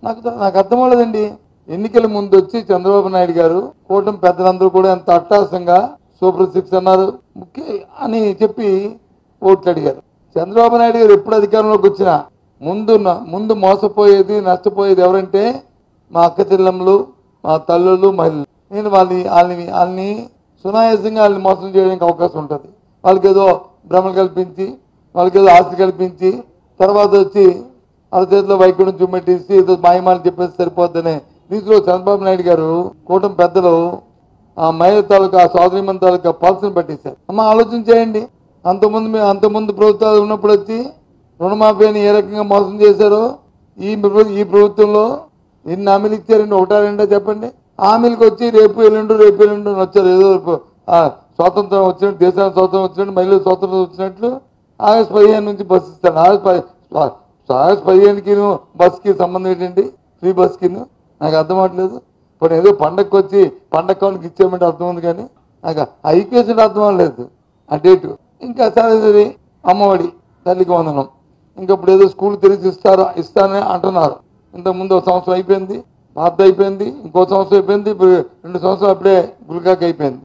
నాకు అర్థం అవ్వలేదండి. ఎన్నికల ముందు వచ్చి చంద్రబాబు నాయుడు గారు కూటమి పెద్దలందరూ కూడా ఎంత అట్టాసంగా సూపర్ 6 అన్నారు ముఖ్య అని చెప్పి ఓట్లు అడిగారు. చంద్రబాబు నాయుడు గారు ఎప్పుడు అధికారంలోకి వచ్చినా ముందు మోసపోయేది నష్టపోయేది ఎవరంటే మా అక్క చెల్లెమ్మలు, మా తల్లులు, మహిళలు. నేను వాళ్ళని సునాయాసంగా వాళ్ళని మోసం చేయడానికి అవకాశం ఉంటుంది. వాళ్ళకి ఏదో భ్రమలు కల్పించి, వాళ్ళకి ఏదో ఆశ కల్పించి, తర్వాత వచ్చి వాళ్ళ చేతిలో వైకుంఠం చుమ్మెట్టేసి ఏదో మాయమాలు చెప్పేసి సరిపోద్దనే దీంట్లో చంద్రబాబు నాయుడు గారు కూటమి పెద్దలు ఆ మహిళ తాలూకా ఆ సోదరిమణి తాలూకా పాలసీని పట్టేశారు. ఆలోచన చేయండి. అంతకుముందు ప్రభుత్వాలు ఉన్నప్పుడు వచ్చి రుణమాఫీని ఏ రకంగా మోసం చేశారో ఈ ప్రభుత్వంలో ఎన్ని హామీలు ఇచ్చారండి? ఒకటా రెండో చెప్పండి. హామీలకు వచ్చి రేపు ఎల్లుండి అని వచ్చారు. ఏదో స్వాతంత్రం వచ్చినట్టు, దేశానికి స్వాతంత్రం వచ్చినట్టు, మహిళలు స్వాతంత్రం వచ్చినట్లు ఆగస్టు 15 నుంచి బస్సు ఇస్తాను. ఆగస్టు 15కి బస్కి సంబంధం ఏంటండి? ఫ్రీ బస్కి నాకు అర్థం అవ్వట్లేదు. ఇప్పుడు ఏదో పండగకి వచ్చి పండగ కానుక ఇచ్చేయమంటే అర్థం ఉంది, కానీ నాకు ఆ ఈక్వేషన్ అర్థం అవ్వలేదు. ఆ డేటు ఇంకా సరే అమ్మఒడి, తల్లికి వందనం, ఇంకప్పుడు ఏదో స్కూల్ తెరిచి ఇస్తానని అంటున్నారు. ఇంతకుముందు 1 సంవత్సరం అయిపోయింది, పాత అయిపోయింది, ఇంకో సంవత్సరం అయిపోయింది, ఇప్పుడు 2 సంవత్సరాలు అప్పుడే గుల్కాకి అయిపోయింది.